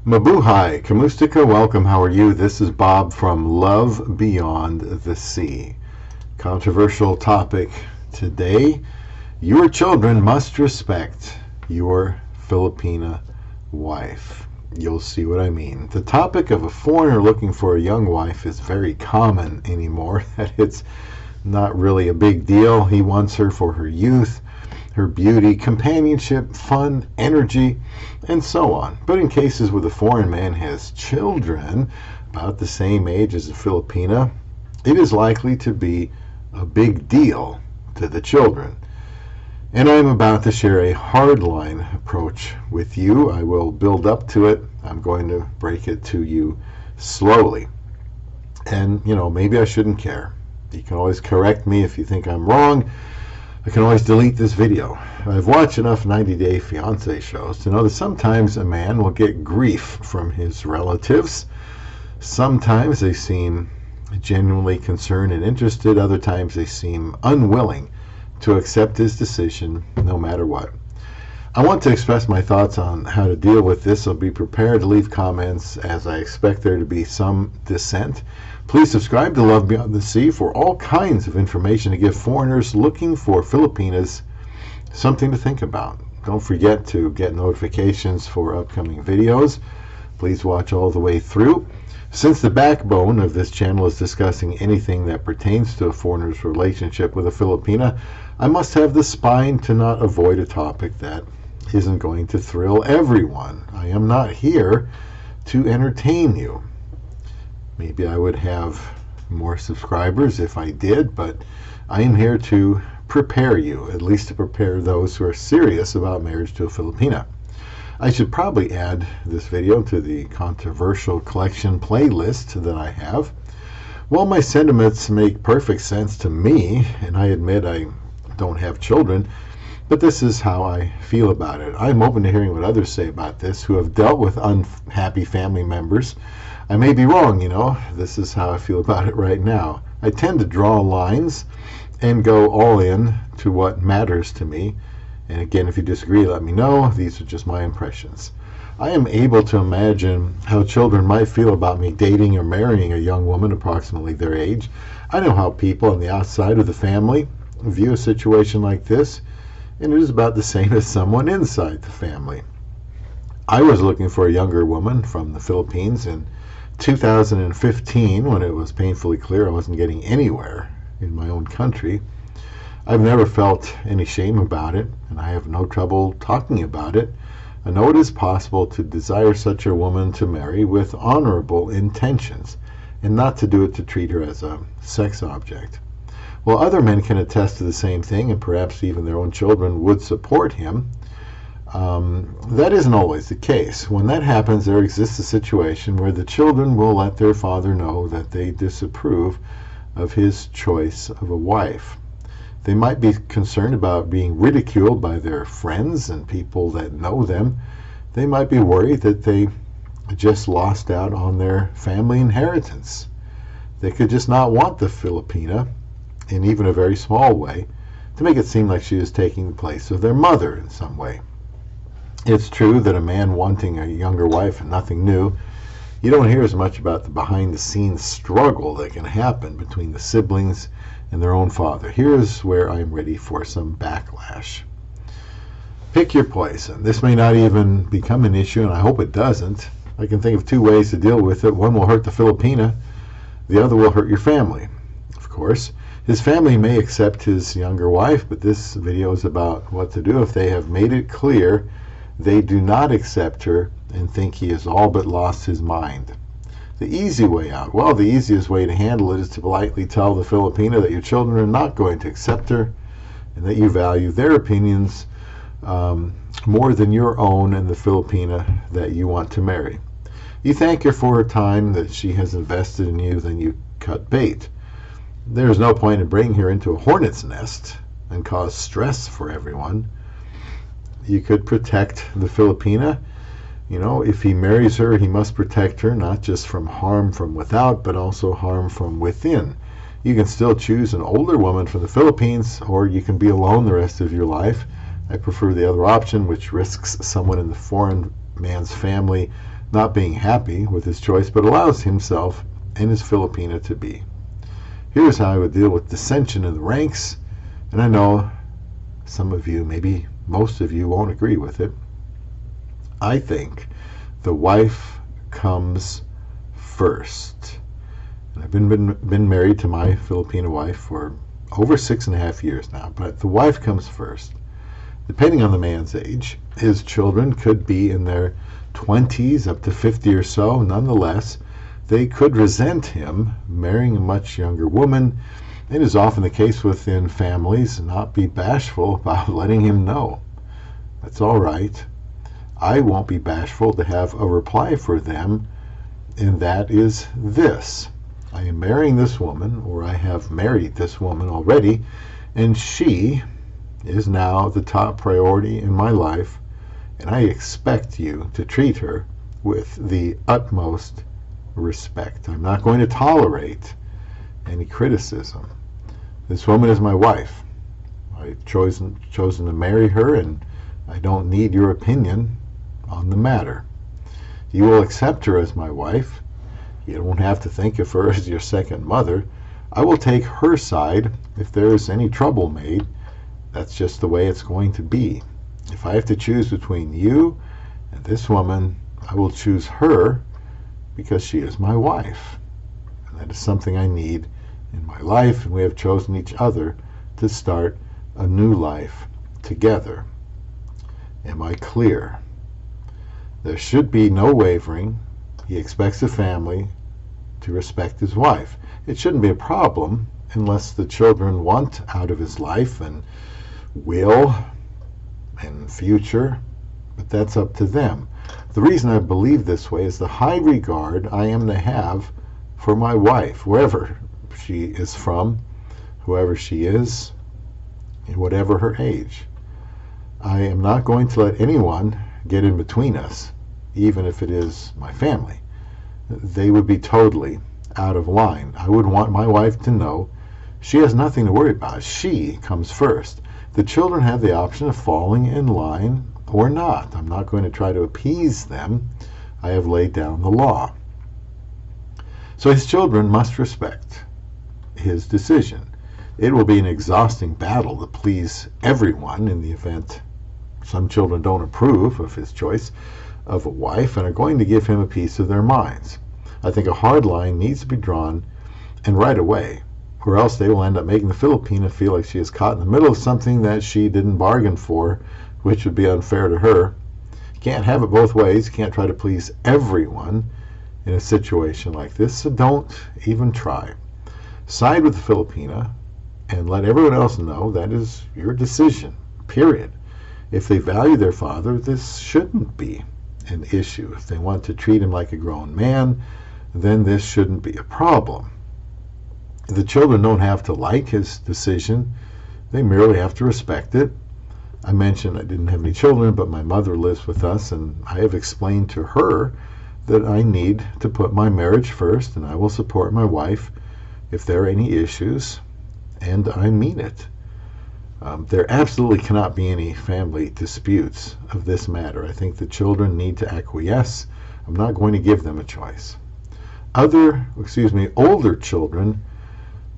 Mabuhay, Kamustika, welcome, how are you? This is Bob from Love Beyond the Sea. Controversial topic today. Your children must respect your Filipina wife. You'll see what I mean. The topic of a foreigner looking for a young wife is very common anymore. It's not really a big deal. He wants her for her youth, her beauty, companionship, fun, energy, and so on. But in cases where the foreign man has children about the same age as a Filipina, it is likely to be a big deal to the children. And I'm about to share a hardline approach with you. I will build up to it. I'm going to break it to you slowly. And, maybe I shouldn't care. You can always correct me if you think I'm wrong. I can always delete this video. I've watched enough 90-Day Fiancé shows to know that sometimes a man will get grief from his relatives. Sometimes they seem genuinely concerned and interested. Other times they seem unwilling to accept his decision no matter what. I want to express my thoughts on how to deal with this, so be prepared to leave comments as I expect there to be some dissent. Please subscribe to Love Beyond the Sea for all kinds of information to give foreigners looking for Filipinas something to think about. Don't forget to get notifications for upcoming videos. Please watch all the way through. Since the backbone of this channel is discussing anything that pertains to a foreigner's relationship with a Filipina, I must have the spine to not avoid a topic that isn't going to thrill everyone. I am not here to entertain you. Maybe I would have more subscribers if I did, but I am here to prepare you, at least to prepare those who are serious about marriage to a Filipina. I should probably add this video to the controversial collection playlist that I have. Well, my sentiments make perfect sense to me, and I admit I don't have children, but this is how I feel about it. I'm open to hearing what others say about this who have dealt with unhappy family members. I may be wrong, This is how I feel about it right now. I tend to draw lines and go all in to what matters to me. And again, if you disagree, let me know. These are just my impressions. I am able to imagine how children might feel about me dating or marrying a young woman approximately their age. I know how people on the outside of the family view a situation like this, and it is about the same as someone inside the family. I was looking for a younger woman from the Philippines in 2015 when it was painfully clear I wasn't getting anywhere in my own country. I've never felt any shame about it, and I have no trouble talking about it. I know it is possible to desire such a woman to marry with honorable intentions, and not to do it to treat her as a sex object. While other men can attest to the same thing, and perhaps even their own children would support him, that isn't always the case. When that happens, there exists a situation where the children will let their father know that they disapprove of his choice of a wife. They might be concerned about being ridiculed by their friends and people that know them. They might be worried that they just lost out on their family inheritance. They could just not want the Filipina, in even a very small way, to make it seem like she is taking the place of their mother in some way. It's true that a man wanting a younger wife is nothing new. You don't hear as much about the behind-the-scenes struggle that can happen between the siblings and their own father. Here's where I'm ready for some backlash. Pick your poison. This may not even become an issue, and I hope it doesn't. I can think of two ways to deal with it. One will hurt the Filipina. The other will hurt your family. Of course, his family may accept his younger wife, but this video is about what to do if they have made it clear they do not accept her and think he has all but lost his mind. The easy way out? Well, the easiest way to handle it is to politely tell the Filipina that your children are not going to accept her and that you value their opinions more than your own and the Filipina that you want to marry. You thank her for her time that she has invested in you, then you cut bait. There's no point in bringing her into a hornet's nest and cause stress for everyone. You could protect the Filipina. If he marries her, he must protect her not just from harm from without, but also harm from within. You can still choose an older woman from the Philippines, or you can be alone the rest of your life. I prefer the other option, which risks someone in the foreign man's family not being happy with his choice, but allows himself and his Filipina to be. Here's how I would deal with dissension in the ranks, and I know some of you, maybe most of you, won't agree with it. I think the wife comes first. And I've been married to my Filipino wife for over 6.5 years now, but the wife comes first. Depending on the man's age, his children could be in their 20s up to 50 or so. Nonetheless, they could resent him marrying a much younger woman. It is often the case within families, not be bashful about letting him know. That's all right. I won't be bashful to have a reply for them, and that is this. I am marrying this woman, or I have married this woman already, and she is now the top priority in my life, and I expect you to treat her with the utmost respect. I'm not going to tolerate any criticism. This woman is my wife. I've chosen to marry her, and I don't need your opinion on the matter. You will accept her as my wife. You don't have to think of her as your second mother. I will take her side if there is any trouble made. That's just the way it's going to be. If I have to choose between you and this woman, I will choose her because she is my wife. And that is something I need in my life, and we have chosen each other to start a new life together. Am I clear? There should be no wavering. He expects the family to respect his wife. It shouldn't be a problem unless the children want out of his life and will and future, but that's up to them. The reason I believe this way is the high regard I am to have for my wife, wherever she is from, whoever she is, and whatever her age. I am not going to let anyone get in between us, even if it is my family. They would be totally out of line. I would want my wife to know she has nothing to worry about. She comes first. The children have the option of falling in line or not. I'm not going to try to appease them. I have laid down the law. So his children must respect his decision. It will be an exhausting battle to please everyone in the event some children don't approve of his choice of a wife and are going to give him a piece of their minds. I think a hard line needs to be drawn, and right away, or else they will end up making the Filipina feel like she is caught in the middle of something that she didn't bargain for, which would be unfair to her. You can't have it both ways. You can't try to please everyone in a situation like this, so don't even try. Side with the Filipina and let everyone else know that is your decision, period. If they value their father, this shouldn't be an issue. If they want to treat him like a grown man, then this shouldn't be a problem. The children don't have to like his decision. They merely have to respect it. I mentioned I didn't have any children, but my mother lives with us, and I have explained to her that I need to put my marriage first, and I will support my wife if there are any issues, and I mean it. There absolutely cannot be any family disputes of this matter. I think the children need to acquiesce. I'm not going to give them a choice. Older children,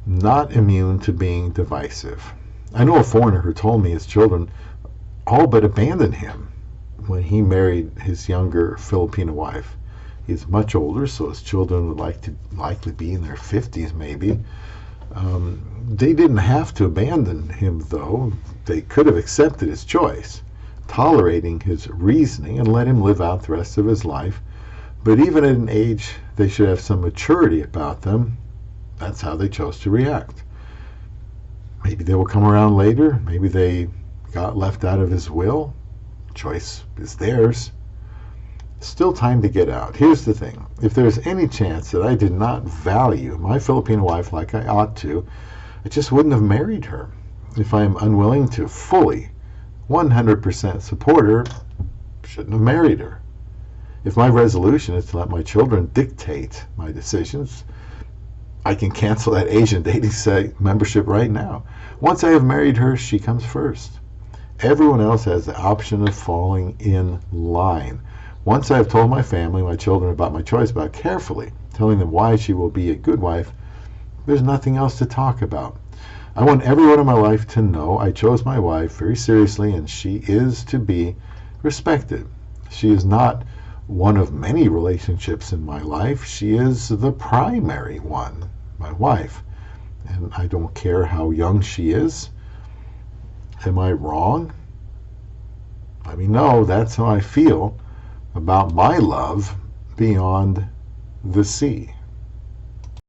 not immune to being divisive. I know a foreigner who told me his children all but abandoned him when he married his younger Filipino wife. He's much older, so his children would likely be in their 50s maybe. They didn't have to abandon him, though. They could have accepted his choice, tolerating his reasoning, and let him live out the rest of his life. But even at an age they should have some maturity about them, that's how they chose to react. Maybe they will come around later. Maybe they got left out of his will. Choice is theirs. Still time to get out. Here's the thing. If there's any chance that I did not value my Filipino wife like I ought to, I just wouldn't have married her. If I am unwilling to fully, 100% support her, shouldn't have married her. If my resolution is to let my children dictate my decisions, I can cancel that Asian dating site membership right now. Once I have married her, she comes first. Everyone else has the option of falling in line. Once I have told my family, my children about my choice about carefully, telling them why she will be a good wife, there's nothing else to talk about. I want everyone in my life to know I chose my wife very seriously, and she is to be respected. She is not one of many relationships in my life. She is the primary one, my wife. And I don't care how young she is. Am I wrong? Let me know. That's how I feel about my love beyond the sea.